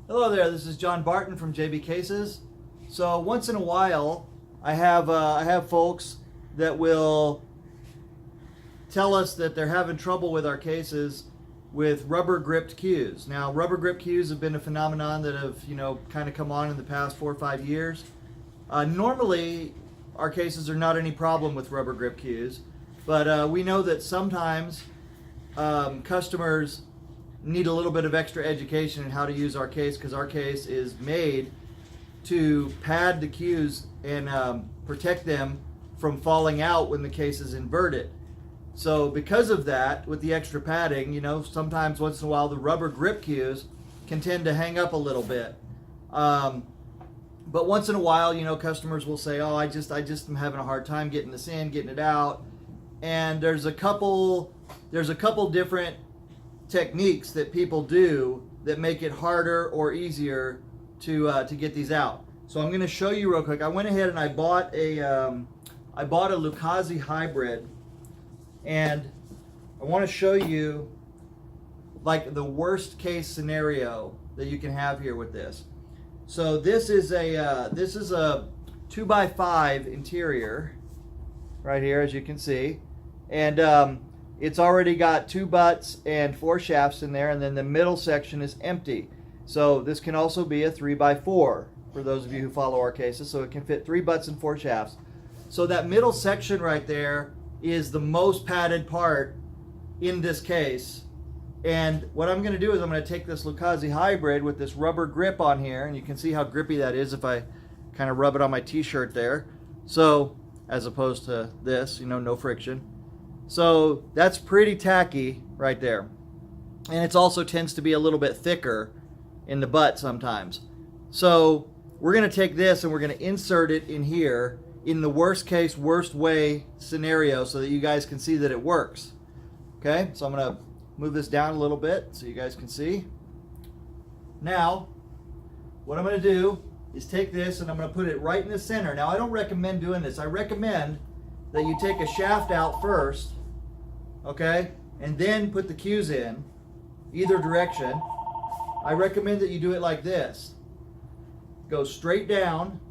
Hello there, this is John Barton from JB Cases. So once in a while, I have folks that will tell us that they're having trouble with our cases with rubber gripped cues. Now, rubber grip cues have been a phenomenon that have, kind of come on in the past 4 or 5 years. Normally, our cases are not any problem with rubber grip cues, but we know that sometimes customers need a little bit of extra education in how to use our case, because our case is made to pad the cues and protect them from falling out when the case is inverted. So because of that, with the extra padding, sometimes once in a while the rubber grip cues can tend to hang up a little bit. But once in a while, customers will say, "Oh, I just am having a hard time getting this in, getting it out." And there's a couple different techniques that people do that make it harder or easier to get these out. So I'm going to show you real quick. I went ahead and I bought a Lucchese hybrid, and I want to show you like the worst case scenario that you can have here with this. So this is a 2x5 interior right here, as you can see, and it's already got 2 butts and 4 shafts in there, and then the middle section is empty. So this can also be a 3x4 for those of you who follow our cases. So it can fit 3 butts and 4 shafts. So that middle section right there is the most padded part in this case. And what I'm going to do is I'm going to take this Lucchese hybrid with this rubber grip on here, and you can see how grippy that is if I kind of rub it on my t-shirt there. So as opposed to this, no friction. So that's pretty tacky right there. And it also tends to be a little bit thicker in the butt sometimes. So we're going to take this and we're going to insert it in here in the worst case, worst way scenario so that you guys can see that it works. Okay, so I'm going to move this down a little bit so you guys can see. Now, what I'm going to do is take this and I'm going to put it right in the center. Now, I don't recommend doing this. I recommend that you take a shaft out first, okay, and then put the cues in either direction. I recommend that you do it like this. Go straight down,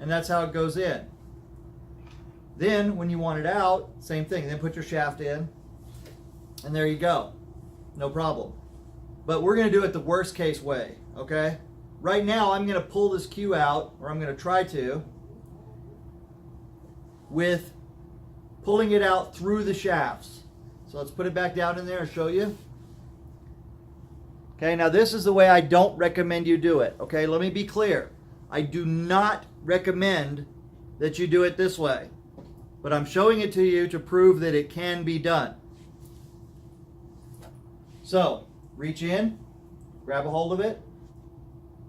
and that's how it goes in. Then when you want it out, same thing. Then put your shaft in, and there you go. No problem. But we're going to do it the worst case way, okay? Right now I'm going to pull this cue out, or I'm going to try to, with pulling it out through the shafts. So let's put it back down in there and show you. Okay, now this is the way I don't recommend you do it. Okay, let me be clear. I do not recommend that you do it this way, but I'm showing it to you to prove that it can be done. So, reach in, grab a hold of it,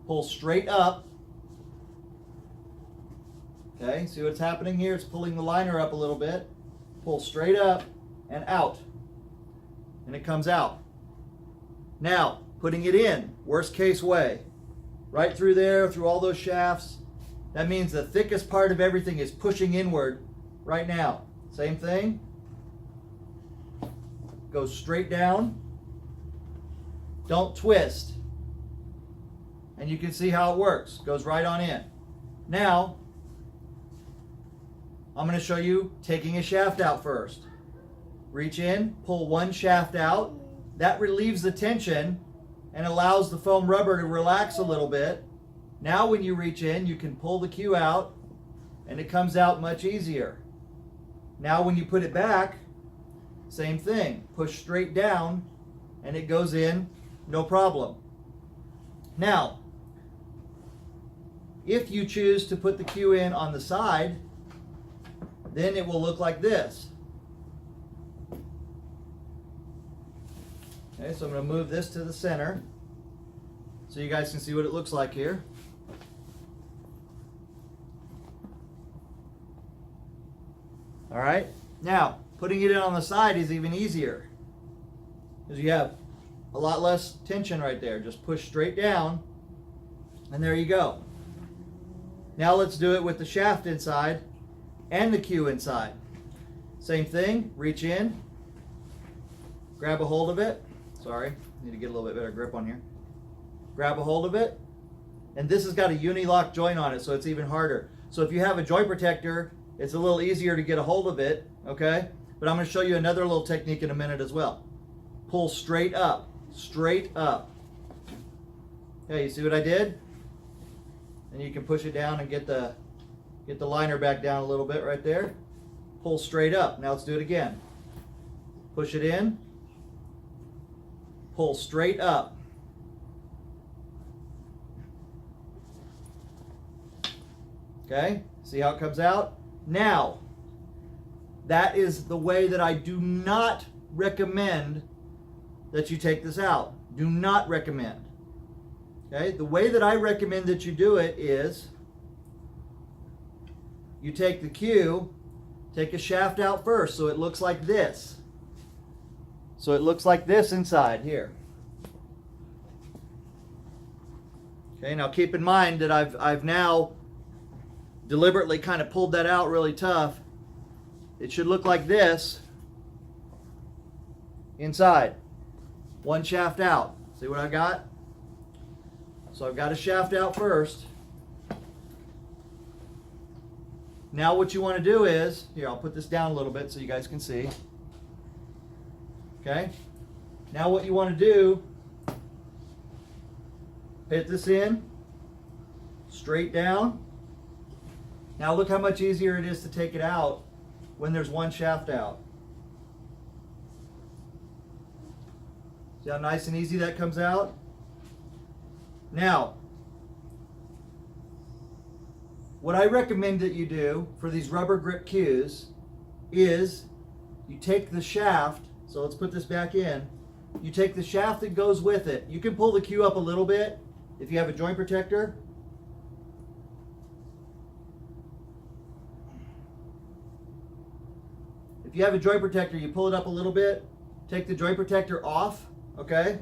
pull straight up. Okay, see what's happening here? It's pulling the liner up a little bit. Pull straight up and out, and it comes out. Now, putting it in, worst case way, right through there, through all those shafts. That means the thickest part of everything is pushing inward right now. Same thing. Go straight down. Don't twist. And you can see how it works. Goes right on in. Now, I'm going to show you taking a shaft out first. Reach in, pull one shaft out. That relieves the tension and allows the foam rubber to relax a little bit. Now when you reach in, you can pull the cue out and it comes out much easier. Now when you put it back, same thing. Push straight down and it goes in, no problem. Now, if you choose to put the cue in on the side, then it will look like this. Okay, so I'm going to move this to the center so you guys can see what it looks like here. All right, now putting it in on the side is even easier because you have a lot less tension right there. Just push straight down and there you go. Now let's do it with the shaft inside and the cue inside. Same thing, reach in, grab a hold of it. Sorry, need to get a little bit better grip on here. grab a hold of it. And this has got a uni-lock joint on it, so it's even harder. So if you have a joint protector, it's a little easier to get a hold of it, okay? But I'm going to show you another little technique in a minute as well. Pull straight up, straight up. Okay, you see what I did? And you can push it down and get the liner back down a little bit right there. Pull straight up. Now let's do it again. Push it in. Pull straight up. Okay, see how it comes out? Now, that is the way that I do not recommend that you take this out. Do not recommend. Okay, the way that I recommend that you do it is you take the Q, take a shaft out first so it looks like this. So it looks like this inside here. Okay, now keep in mind that I've now deliberately kind of pulled that out really tough. It should look like this inside. One shaft out. See what I got? So I've got a shaft out first. Now what you want to do is, here, I'll put this down a little bit so you guys can see. Okay? Now what you want to do, hit this in, straight down. Now look how much easier it is to take it out when there's one shaft out. See how nice and easy that comes out? Now, what I recommend that you do for these rubber grip Qs is you take the shaft, so let's put this back in, you take the shaft that goes with it. You can pull the Q up a little bit if you have a joint protector. If you have a joint protector, you pull it up a little bit, take the joint protector off, okay?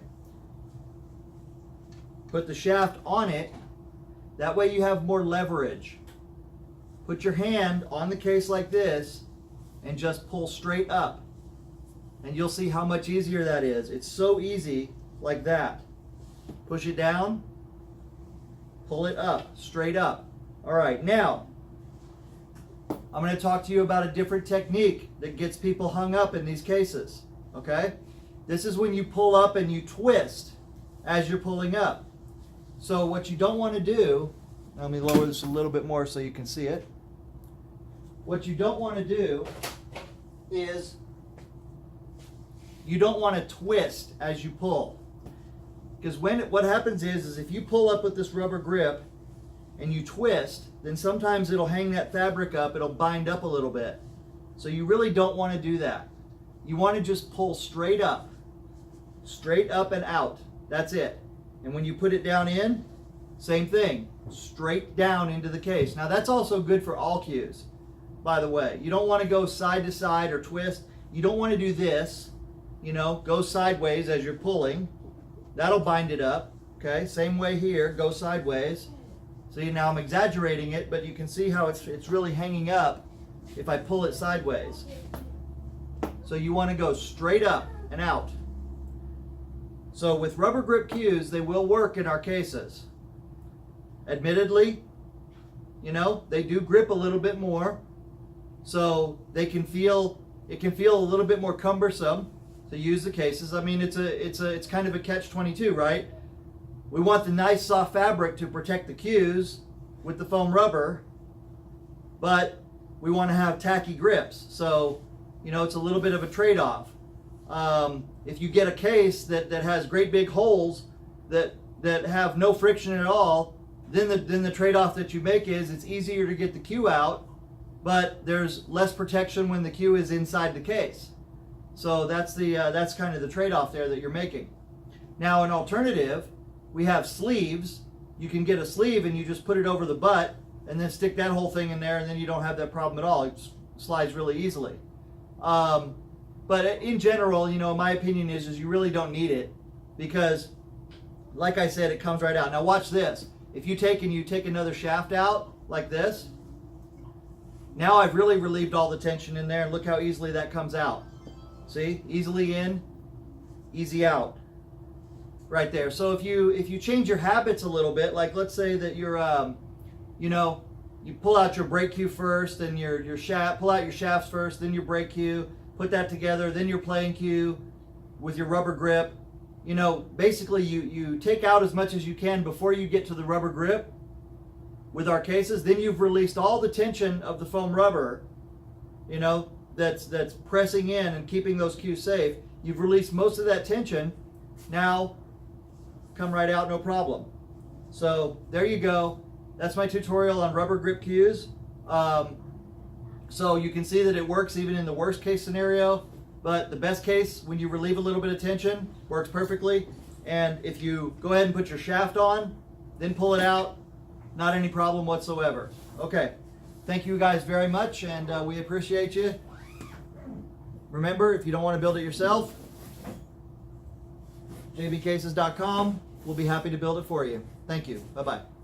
Put the shaft on it, that way you have more leverage. Put your hand on the case like this and just pull straight up. And you'll see how much easier that is. It's so easy like that. Push it down, pull it up, straight up. All right, now, I'm going to talk to you about a different technique that gets people hung up in these cases, okay? This is when you pull up and you twist as you're pulling up. So what you don't want to do, let me lower this a little bit more so you can see it. What you don't want to do is you don't want to twist as you pull. Because what happens is if you pull up with this rubber grip and you twist, then sometimes it'll hang that fabric up, it'll bind up a little bit. So you really don't want to do that. You want to just pull straight up and out. That's it. And when you put it down in, same thing, straight down into the case. Now that's also good for all Qs, by the way. You don't want to go side to side or twist. You don't want to do this, go sideways as you're pulling. That'll bind it up, okay? Same way here, go sideways. See, now I'm exaggerating it, but you can see how it's really hanging up if I pull it sideways. So you want to go straight up and out. So with rubber grip Qs, they will work in our cases. Admittedly, they do grip a little bit more, so it can feel a little bit more cumbersome to use the cases. I mean, it's kind of a catch-22, right? We want the nice soft fabric to protect the Qs with the foam rubber, but we want to have tacky grips. So, it's a little bit of a trade-off. If you get a case that has great big holes that have no friction at all, then the trade-off that you make is it's easier to get the Q out, but there's less protection when the Q is inside the case. So that's kind of the trade-off there that you're making. Now, an alternative, we have sleeves. You can get a sleeve and you just put it over the butt and then stick that whole thing in there, and then you don't have that problem at all. It slides really easily. But in general, my opinion is you really don't need it because, like I said, it comes right out. Now watch this. If you take another shaft out like this, now I've really relieved all the tension in there, and look how easily that comes out. See? Easily in, easy out. right there. So if you change your habits a little bit, like let's say that you're you know, you pull out your brake cue first, and your shaft, pull out your shafts first, then your brake cue, put that together, then your playing cue with your rubber grip. You know, basically you take out as much as you can before you get to the rubber grip with our cases. Then you've released all the tension of the foam rubber, you know, that's pressing in and keeping those cues safe. You've released most of that tension. Now come right out, no problem. So there you go. That's my tutorial on rubber grip cues. So you can see that it works even in the worst case scenario, but the best case, when you relieve a little bit of tension, works perfectly. And if you go ahead and put your shaft on, then pull it out, not any problem whatsoever. Okay, thank you guys very much, and we appreciate you. Remember, if you don't want to build it yourself, jbcases.com. We'll be happy to build it for you. Thank you. Bye-bye.